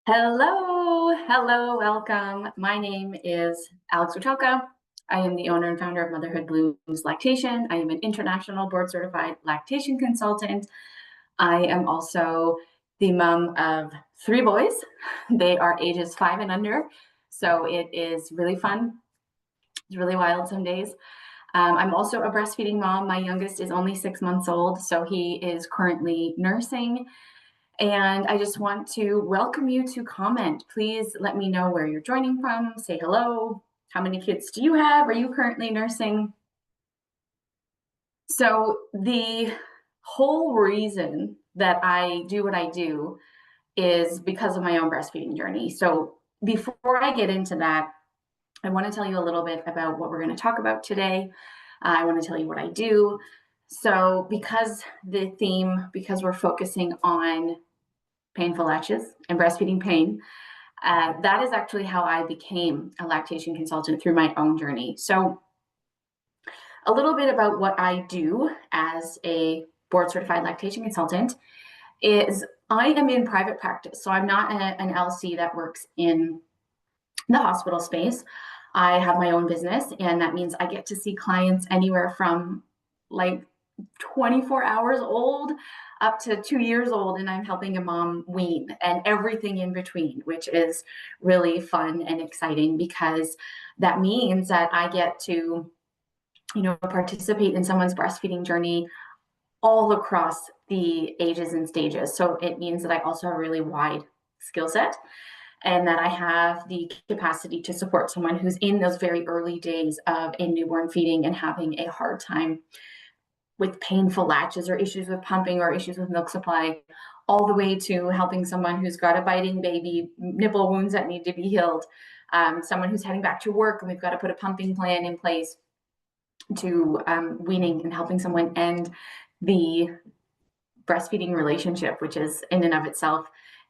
Hello, welcome. My name is Alex Witelka. I am the owner and founder of Motherhood Blues Lactation. I am an international board certified lactation consultant. I am also the mom of 3 boys. They are ages 5 and under, so it is really fun. It's really wild some days. I'm also a breastfeeding mom. My youngest is only 6 months old, so he is currently nursing. And I just want to welcome you to comment. Please let me know where you're joining from. Say hello. How many kids do you have? Are you currently nursing? So the whole reason that I do what I do is because of my own breastfeeding journey. So before I get into that, I want to tell you a little bit about what we're going to talk about today. I want to tell you what I do. So because we're focusing on painful latches and breastfeeding pain, that is actually how I became a lactation consultant through my own journey. So a little bit about what I do as a board certified lactation consultant is I am in private practice. So I'm not an LC that works in the hospital space. I have my own business, and that means I get to see clients anywhere from like 24 hours old up to 2 years old, and I'm helping a mom wean and everything in between, which is really fun and exciting because that means that I get to, participate in someone's breastfeeding journey all across the ages and stages. So it means that I also have a really wide skill set and that I have the capacity to support someone who's in those very early days of a newborn feeding and having a hard time with painful latches or issues with pumping or issues with milk supply, all the way to helping someone who's got a biting baby, nipple wounds that need to be healed, someone who's heading back to work and we've got to put a pumping plan in place, to weaning and helping someone end the breastfeeding relationship, which is in and of itself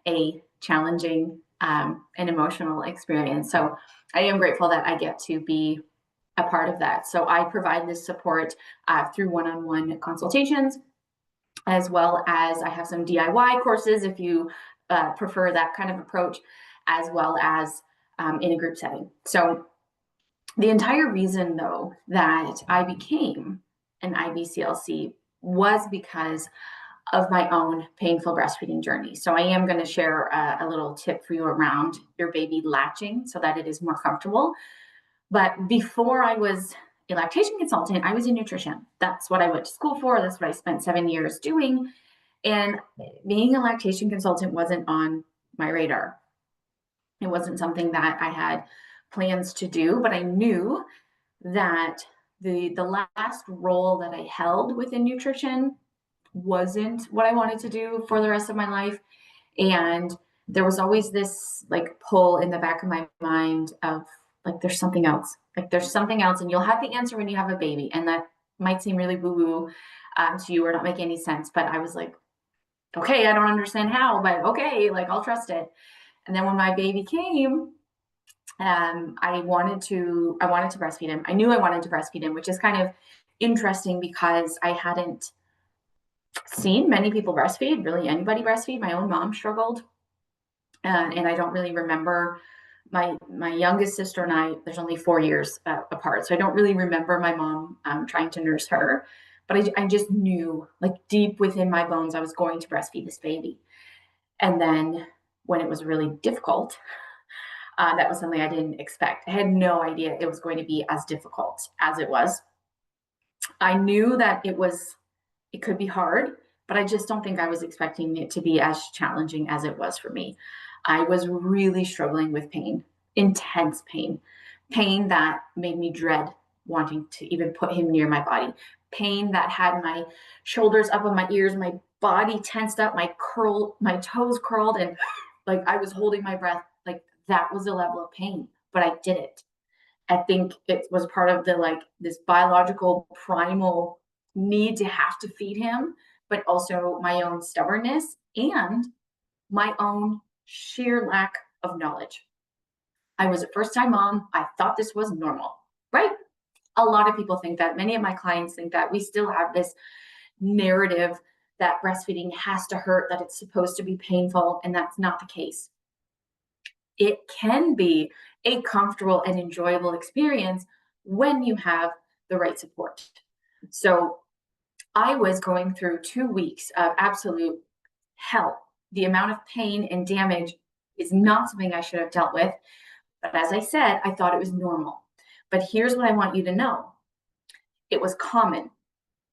a challenging and emotional experience. So I am grateful that I get to be a part of that. So I provide this support through one-on-one consultations, as well as I have some DIY courses if you prefer that kind of approach, as well as in a group setting. So the entire reason, though, that I became an IBCLC was because of my own painful breastfeeding journey. So I am going to share a little tip for you around your baby latching so that it is more comfortable. But before I was a lactation consultant, I was in nutrition. That's what I went to school for. That's what I spent 7 years doing. And being a lactation consultant wasn't on my radar. It wasn't something that I had plans to do, but I knew that the last role that I held within nutrition wasn't what I wanted to do for the rest of my life. And there was always this like pull in the back of my mind of like, there's something else. Like there's something else, and you'll have the answer when you have a baby. And that might seem really woo-woo to you or not make any sense. But I was like, okay, I don't understand how, but okay, like I'll trust it. And then when my baby came, I wanted to breastfeed him. I knew I wanted to breastfeed him, which is kind of interesting because I hadn't seen many people breastfeed, really anybody breastfeed. My own mom struggled, and I don't really remember my youngest sister and I. There's only 4 years apart, so I don't really remember my mom trying to nurse her. But I just knew, like deep within my bones, I was going to breastfeed this baby. And then when it was really difficult, that was something I didn't expect. I had no idea it was going to be as difficult as it was. I knew that it could be hard, but I just don't think I was expecting it to be as challenging as it was for me. I was really struggling with pain, intense pain that made me dread wanting to even put him near my body, pain that had my shoulders up on my ears, my body tensed up, my toes curled, and like I was holding my breath. Like that was a level of pain, but I did it. I think it was part of this biological primal need to have to feed him, but also my own stubbornness and my own sheer lack of knowledge. I was a first time mom. I thought this was normal, right? A lot of people think that. Many of my clients think that. We still have this narrative that breastfeeding has to hurt, that it's supposed to be painful, and that's not the case. it can be a comfortable and enjoyable experience when you have the right support. So I was going through 2 weeks of absolute hell. The amount of pain and damage is not something I should have dealt with. But as I said, I thought it was normal. But here's what I want you to know: it was common.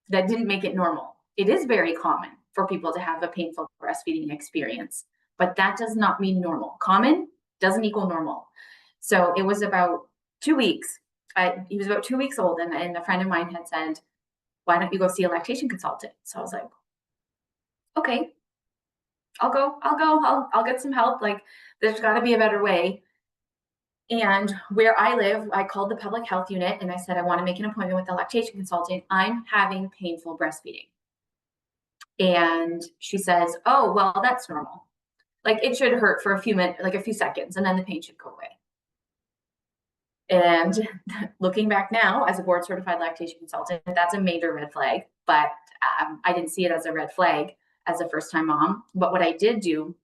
That didn't make it normal. It is very common for people to have a painful breastfeeding experience, but that does not mean normal. Common doesn't equal normal. So it was about 2 weeks. He was about 2 weeks old, and a friend of mine had said, "Why don't you go see a lactation consultant?" So I was like, "Okay, I'll go. I'll get some help. Like, there's got to be a better way." And where I live, I called the public health unit and I said, "I want to make an appointment with a lactation consultant. I'm having painful breastfeeding." And she says, "Oh, well, that's normal. Like, it should hurt for a few minutes, like a few seconds, and then the pain should go away." And looking back now as a board certified lactation consultant, that's a major red flag. But I didn't see it as a red flag as a first time mom. But what I did do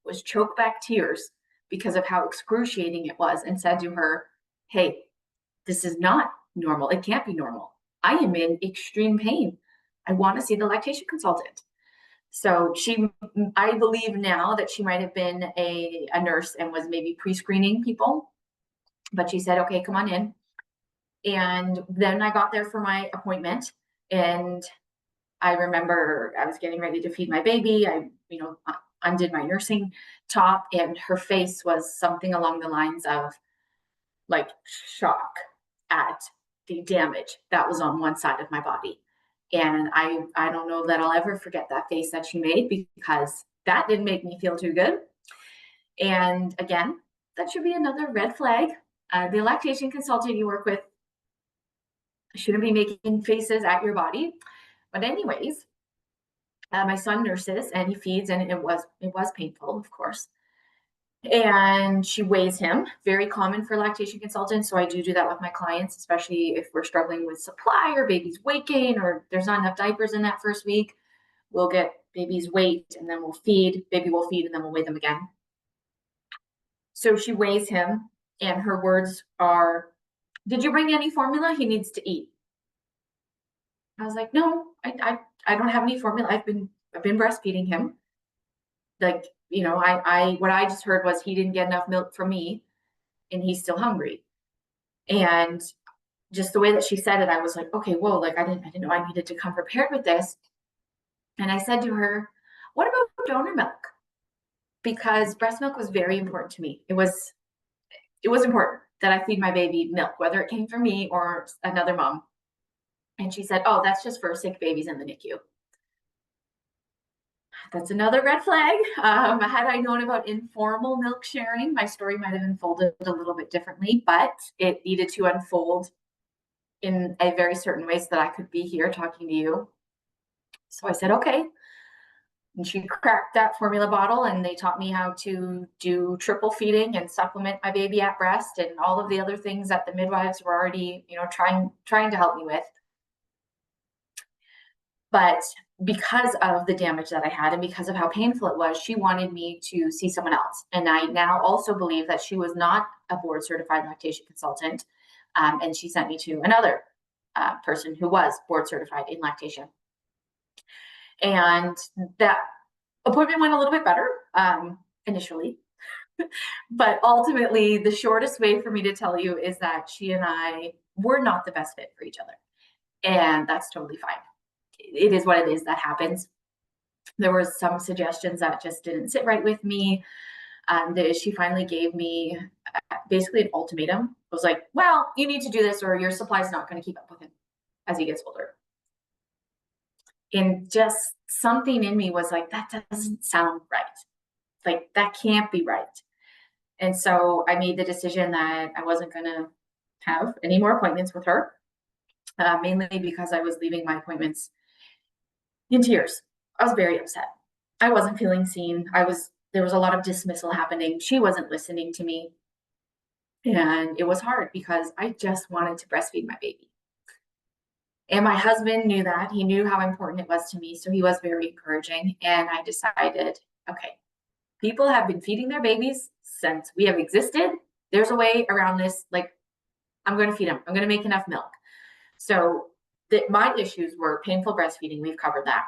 was choke back tears because of how excruciating it was, and said to her, "Hey, this is not normal. It can't be normal. I am in extreme pain. I want to see the lactation consultant." So I believe now that she might have been a nurse and was maybe pre-screening people, but she said, "Okay, come on in." And then I got there for my appointment, and I remember I was getting ready to feed my baby. I undid my nursing top, and her face was something along the lines of like shock at the damage that was on one side of my body. And I don't know that I'll ever forget that face that she made, because that didn't make me feel too good. And again, that should be another red flag. The lactation consultant you work with shouldn't be making faces at your body. But anyways, my son nurses and he feeds, and it was painful, of course. And she weighs him. Very common for lactation consultants. So I do that with my clients, especially if we're struggling with supply or baby's weight gain or there's not enough diapers in that first week. We'll get baby's weight and then we'll feed. Baby will feed and then we'll weigh them again. So she weighs him, and her words are, "Did you bring any formula? He needs to eat." I was like, "No, I don't have any formula. I've been breastfeeding him." Like, I what I just heard was he didn't get enough milk from me and he's still hungry. And just the way that she said it, I was like, "Okay, whoa, like I didn't know I needed to come prepared with this." And I said to her, "What about donor milk?" Because breast milk was very important to me. It was important that I feed my baby milk, whether it came from me or another mom. And she said, "Oh, that's just for sick babies in the NICU." That's another red flag. Had I known about informal milk sharing, my story might have unfolded a little bit differently, but it needed to unfold in a very certain way so that I could be here talking to you. So I said, "Okay." And she cracked that formula bottle, and they taught me how to do triple feeding and supplement my baby at breast and all of the other things that the midwives were already, trying to help me with. But because of the damage that I had and because of how painful it was, she wanted me to see someone else. And I now also believe that she was not a board certified lactation consultant. And she sent me to another person who was board certified in lactation. And that appointment went a little bit better initially. But ultimately, the shortest way for me to tell you is that she and I were not the best fit for each other. And that's totally fine. It is what it is. That happens. There were some suggestions that just didn't sit right with me. She finally gave me basically an ultimatum. It was like, "Well, you need to do this or your supply is not going to keep up with him as he gets older." And just something in me was like, that doesn't sound right. Like, that can't be right. And so I made the decision that I wasn't going to have any more appointments with her, mainly because I was leaving my appointments in tears. I was very upset. I wasn't feeling seen. There was a lot of dismissal happening. She wasn't listening to me. And it was hard because I just wanted to breastfeed my baby. And my husband knew that. He knew how important it was to me. So he was very encouraging. And I decided, okay, People have been feeding their babies since we have existed. There's a way around this. Like, I'm going to feed them. I'm going to make enough milk. So my issues were painful breastfeeding. We've covered that.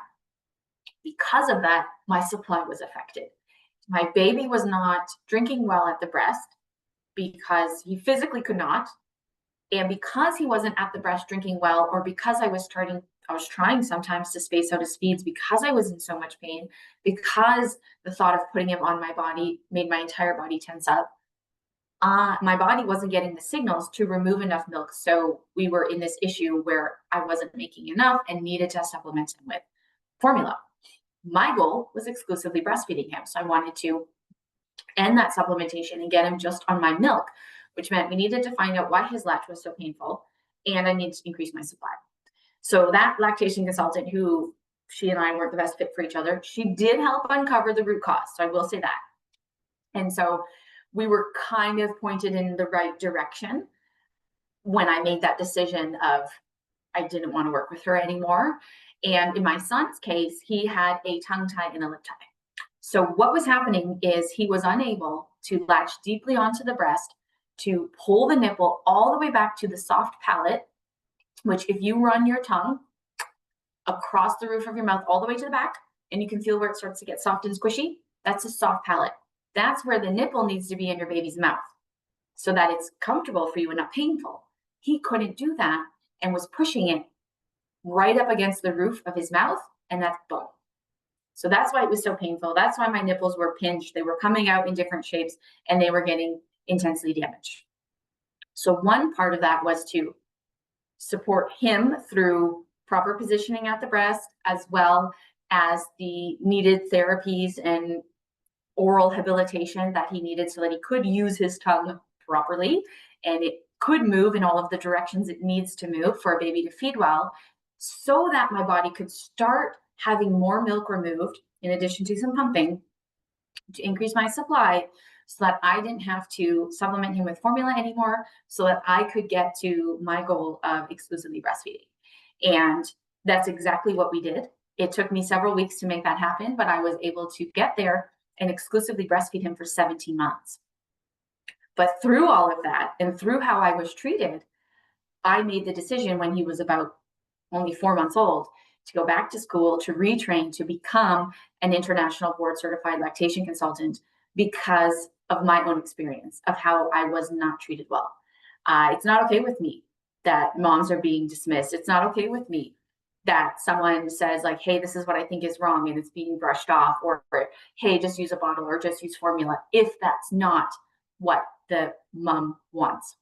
Because of that, my supply was affected. My baby was not drinking well at the breast because he physically could not. And because he wasn't at the breast drinking well, or because I was trying sometimes to space out his feeds because I was in so much pain, because the thought of putting him on my body made my entire body tense up, my body wasn't getting the signals to remove enough milk. So we were in this issue where I wasn't making enough and needed to supplement him with formula. My goal was exclusively breastfeeding him. So I wanted to end that supplementation and get him just on my milk, which meant we needed to find out why his latch was so painful, and I needed to increase my supply. So that lactation consultant, who she and I weren't the best fit for each other, she did help uncover the root cause. So I will say that. And so we were kind of pointed in the right direction when I made that decision of I didn't want to work with her anymore. And in my son's case, he had a tongue tie and a lip tie. So what was happening is he was unable to latch deeply onto the breast to pull the nipple all the way back to the soft palate, which if you run your tongue across the roof of your mouth all the way to the back, and you can feel where it starts to get soft and squishy, that's a soft palate. That's where the nipple needs to be in your baby's mouth so that it's comfortable for you and not painful. He couldn't do that and was pushing it right up against the roof of his mouth, and that's boom. So that's why it was so painful. That's why my nipples were pinched. They were coming out in different shapes, and they were getting intensely damaged. So one part of that was to support him through proper positioning at the breast, as well as the needed therapies and oral habilitation that he needed so that he could use his tongue properly and it could move in all of the directions it needs to move for a baby to feed well, so that my body could start having more milk removed in addition to some pumping to increase my supply, so that I didn't have to supplement him with formula anymore, so that I could get to my goal of exclusively breastfeeding. And that's exactly what we did. It took me several weeks to make that happen, but I was able to get there and exclusively breastfeed him for 17 months. But through all of that and through how I was treated, I made the decision when he was about only 4 months old to go back to school, to retrain, to become an international board certified lactation consultant because of my own experience of how I was not treated well. It's not okay with me that moms are being dismissed. It's not okay with me that someone says like, hey, this is what I think is wrong, and it's being brushed off, or hey, just use a bottle or just use formula, if that's not what the mom wants.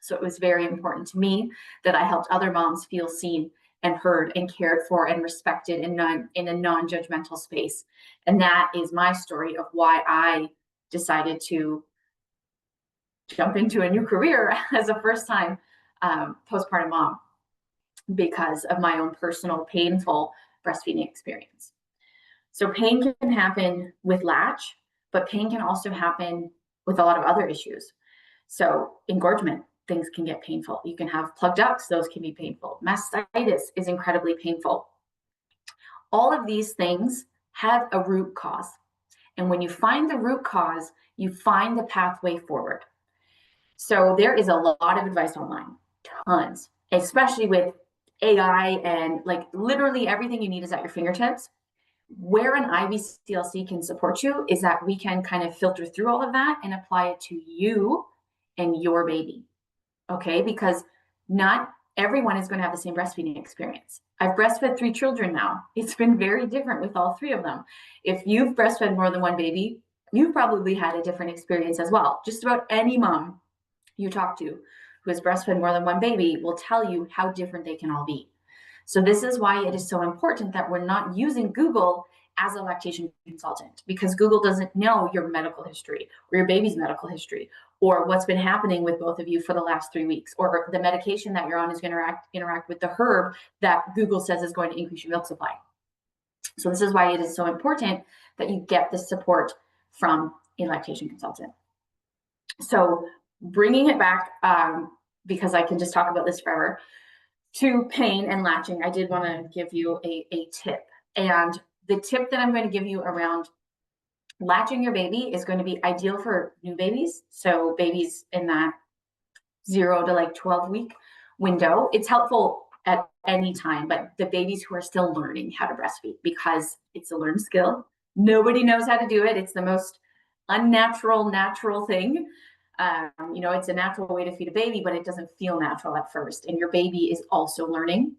So it was very important to me that I helped other moms feel seen and heard and cared for and respected in a non-judgmental space. And that is my story of why I decided to jump into a new career as a first-time postpartum mom, because of my own personal painful breastfeeding experience. So pain can happen with latch, but pain can also happen with a lot of other issues. So engorgement, things can get painful. You can have plugged ducts, those can be painful. Mastitis is incredibly painful. All of these things have a root cause. And when you find the root cause, you find the pathway forward. So there is a lot of advice online, tons, especially with AI and like literally everything you need is at your fingertips. Where an IBCLC can support you is that we can kind of filter through all of that and apply it to you and your baby. Okay, because not everyone is going to have the same breastfeeding experience. I've breastfed 3 children now. It's been very different with all 3 of them. If you've breastfed more than one baby, you've probably had a different experience as well. Just about any mom you talk to who has breastfed more than one baby will tell you how different they can all be. So this is why it is so important that we're not using Google as a lactation consultant, because Google doesn't know your medical history or your baby's medical history or what's been happening with both of you for the last 3 weeks, or the medication that you're on is going to interact with the herb that Google says is going to increase your milk supply. So this is why it is so important that you get the support from a lactation consultant. So bringing it back, because I can just talk about this forever, to pain and latching, I did want to give you a tip. And the tip that I'm going to give you around Latching your baby is going to be ideal for new babies. So babies in that 0 to like 12-week window. It's helpful at any time, but the babies who are still learning how to breastfeed, because it's a learned skill. Nobody knows how to do it. It's the most unnatural, natural thing. It's a natural way to feed a baby, but it doesn't feel natural at first. And your baby is also learning.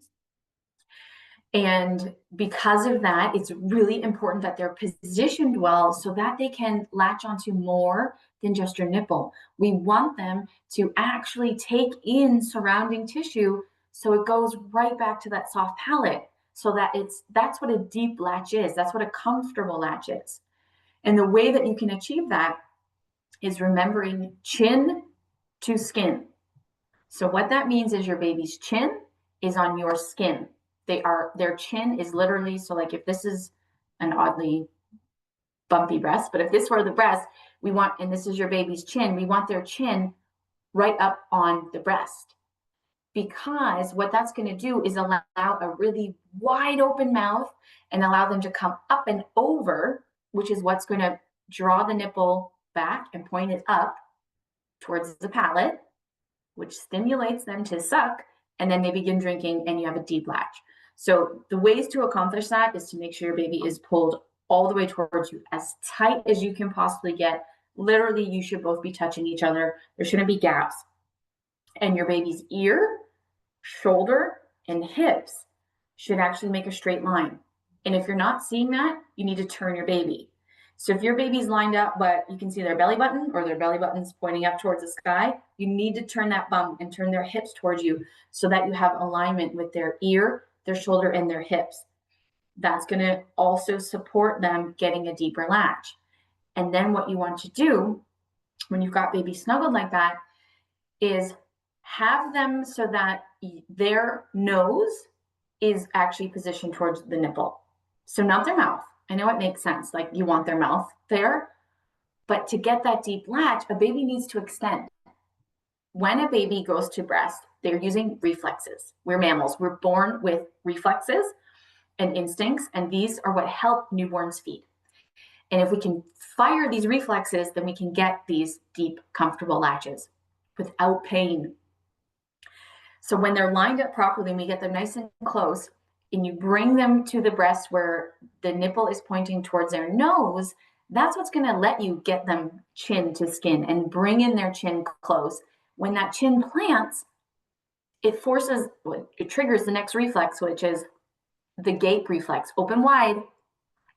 And because of that, it's really important that they're positioned well so that they can latch onto more than just your nipple. We want them to actually take in surrounding tissue so it goes right back to that soft palate, so that that's what a deep latch is. That's what a comfortable latch is. And the way that you can achieve that is remembering chin to skin. So what that means is your baby's chin is on your skin. Their chin is literally, so like if this is an oddly bumpy breast, but if this were the breast, and this is your baby's chin, we want their chin right up on the breast. Because what that's going to do is allow a really wide open mouth and allow them to come up and over, which is what's going to draw the nipple back and point it up towards the palate, which stimulates them to suck, and then they begin drinking and you have a deep latch. So the ways to accomplish that is to make sure your baby is pulled all the way towards you, as tight as you can possibly get. Literally, you should both be touching each other. There shouldn't be gaps. And your baby's ear, shoulder, and hips should actually make a straight line. And if you're not seeing that, you need to turn your baby. So if your baby's lined up, but you can see their belly button or their belly button's pointing up towards the sky, you need to turn that bum and turn their hips towards you so that you have alignment with their ear, their shoulder, and their hips. That's going to also support them getting a deeper latch. And then what you want to do when you've got baby snuggled like that is have them so that their nose is actually positioned towards the nipple. So not their mouth. I know it makes sense. Like you want their mouth there, but to get that deep latch, a baby needs to extend. When a baby goes to breast, they're using reflexes. We're mammals. We're born with reflexes and instincts, and these are what help newborns feed. And if we can fire these reflexes, then we can get these deep, comfortable latches without pain. So when they're lined up properly and we get them nice and close, and you bring them to the breast where the nipple is pointing towards their nose, that's what's going to let you get them chin to skin and bring in their chin close. When that chin plants, it triggers the next reflex, which is the gape reflex, open wide,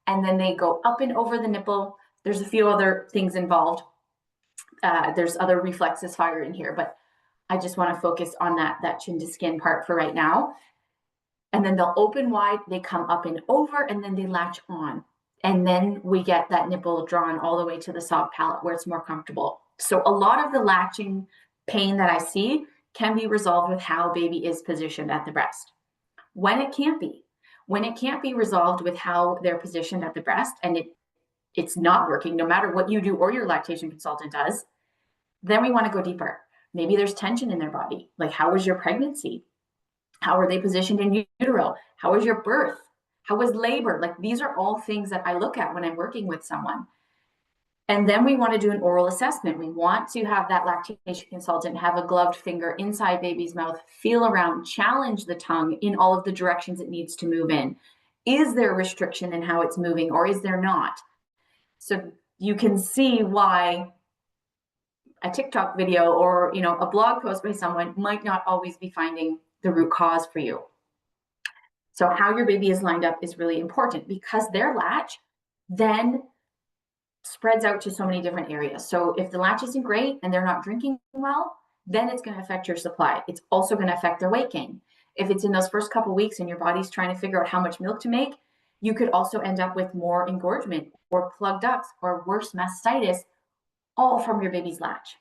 and then they go up and over the nipple. There's a few other things involved. There's other reflexes firing here, but I just want to focus on that chin to skin part for right now. And then they'll open wide, they come up and over, and then they latch on. And then we get that nipple drawn all the way to the soft palate where it's more comfortable. So a lot of the latching pain that I see can be resolved with how baby is positioned at the breast. When it can't be resolved with how they're positioned at the breast, and it's not working, no matter what you do or your lactation consultant does, then we want to go deeper. Maybe there's tension in their body. Like, how was your pregnancy? How are they positioned in utero? How was your birth? How was labor? Like, these are all things that I look at when I'm working with someone. And then we want to do an oral assessment. We want to have that lactation consultant have a gloved finger inside baby's mouth, feel around, challenge the tongue in all of the directions it needs to move in. Is there restriction in how it's moving, or is there not? So you can see why a TikTok video or a blog post by someone might not always be finding the root cause for you. So how your baby is lined up is really important, because their latch then spreads out to so many different areas. So if the latch isn't great and they're not drinking well, then it's going to affect your supply. It's also going to affect their weight gain. If it's in those first couple of weeks and your body's trying to figure out how much milk to make, you could also end up with more engorgement or plugged ducts or worse, mastitis, all from your baby's latch.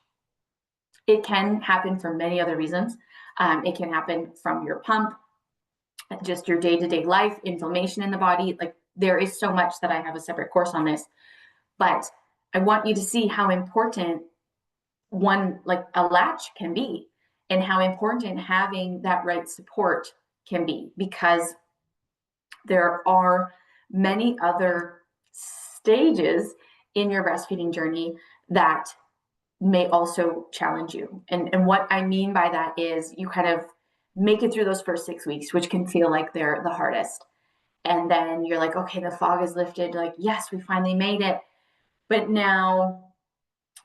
It can happen for many other reasons. It can happen from your pump, just your day-to-day life, inflammation in the body. Like, there is so much that I have a separate course on this. But I want you to see how important one, like a latch, can be, and how important having that right support can be, because there are many other stages in your breastfeeding journey that may also challenge you. And what I mean by that is you kind of make it through those first 6 weeks, which can feel like they're the hardest. And then you're like, okay, the fog is lifted. Like, yes, we finally made it. But now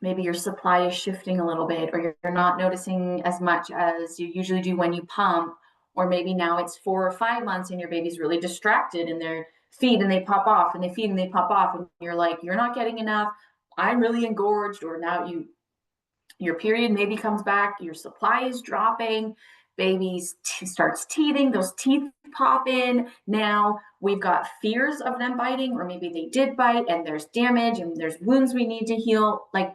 maybe your supply is shifting a little bit, or you're not noticing as much as you usually do when you pump. Or maybe now it's 4 or 5 months and your baby's really distracted and they feed and they pop off and they feed and they pop off. And you're like, you're not getting enough. I'm really engorged. Or now your period maybe comes back, your supply is dropping, baby starts teething, those teeth pop in. Now we've got fears of them biting, or maybe they did bite and there's damage and there's wounds we need to heal. Like,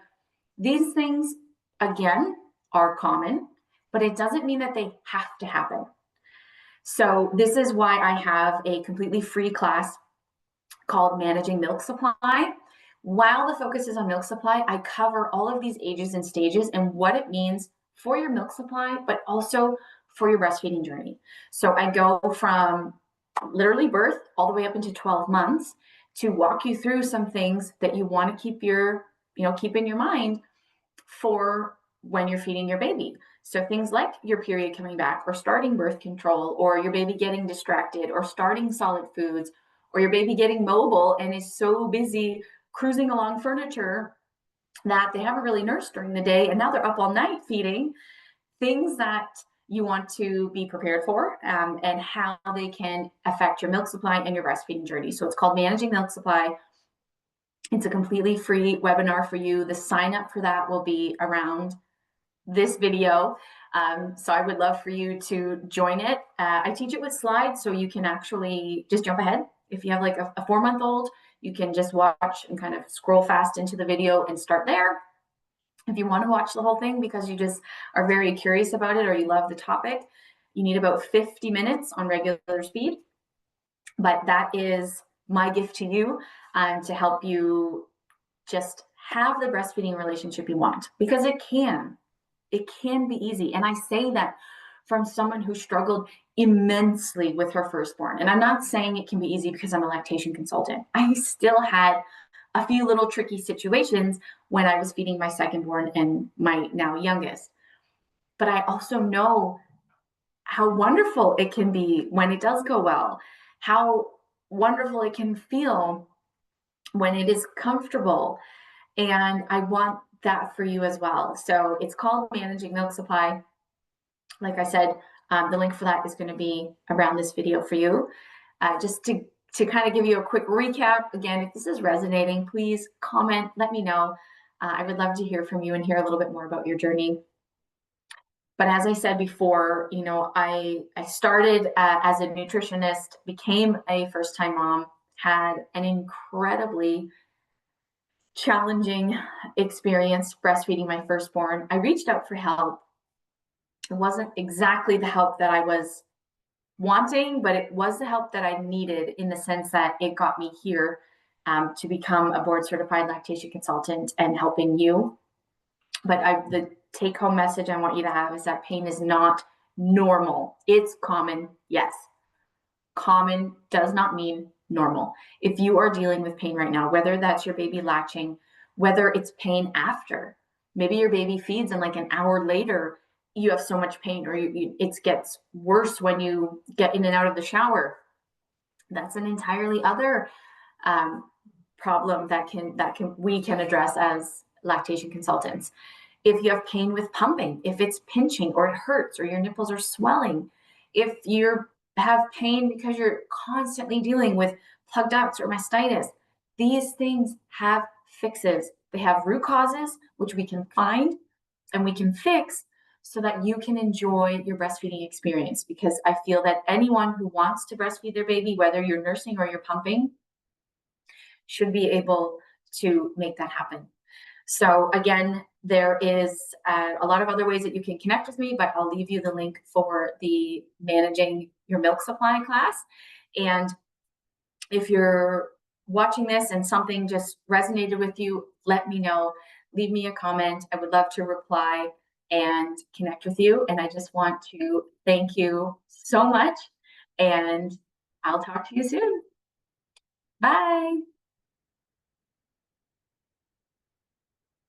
these things, again, are common, but it doesn't mean that they have to happen. So this is why I have a completely free class called Managing Milk Supply. While the focus is on milk supply, I cover all of these ages and stages and what it means for your milk supply, but also for your breastfeeding journey. So I go from literally birth all the way up into 12 months to walk you through some things that you want to keep in your mind for when you're feeding your baby. So things like your period coming back, or starting birth control, or your baby getting distracted, or starting solid foods, or your baby getting mobile and is so busy cruising along furniture that they haven't really nursed during the day and now they're up all night feeding. Things that you want to be prepared for, and how they can affect your milk supply and your breastfeeding journey. So it's called Managing Milk Supply. It's a completely free webinar for you. The sign up for that will be around this video. So I would love for you to join it. I teach it with slides, so you can actually just jump ahead. If you have like a 4-month-old, you can just watch and kind of scroll fast into the video and start there. If you want to watch the whole thing because you just are very curious about it or you love the topic, you need about 50 minutes on regular speed. But that is my gift to you, to help you just have the breastfeeding relationship you want, because it can be easy. And I say that from someone who struggled immensely with her firstborn. And I'm not saying it can be easy because I'm a lactation consultant. I still had a few little tricky situations when I was feeding my secondborn and my now youngest. But I also know how wonderful it can be when it does go well, how wonderful it can feel when it is comfortable. And I want that for you as well. So it's called Managing Milk Supply. Like I said, the link for that is going to be around this video for you. Just to kind of give you a quick recap, again, if this is resonating, please comment, let me know. I would love to hear from you and hear a little bit more about your journey. But as I said before, I started as a nutritionist, became a first-time mom, had an incredibly challenging experience breastfeeding my firstborn. I reached out for help. It wasn't exactly the help that I was wanting, but it was the help that I needed, in the sense that it got me here, to become a board certified lactation consultant and helping you. But the take home message I want you to have is that pain is not normal. It's common, yes. Common does not mean normal. If you are dealing with pain right now, whether that's your baby latching, whether it's pain after, maybe your baby feeds and like an hour later you have so much pain, or it gets worse when you get in and out of the shower. That's an entirely other problem that we can address as lactation consultants. If you have pain with pumping, if it's pinching or it hurts or your nipples are swelling, if you have pain because you're constantly dealing with plugged ducts or mastitis, these things have fixes. They have root causes, which we can find and we can fix so that you can enjoy your breastfeeding experience. Because I feel that anyone who wants to breastfeed their baby, whether you're nursing or you're pumping, should be able to make that happen. So again, there is a lot of other ways that you can connect with me, but I'll leave you the link for the Managing Your Milk Supply class. And if you're watching this and something just resonated with you, let me know. Leave me a comment. I would love to reply and connect with you. And I just want to thank you so much. And I'll talk to you soon. Bye.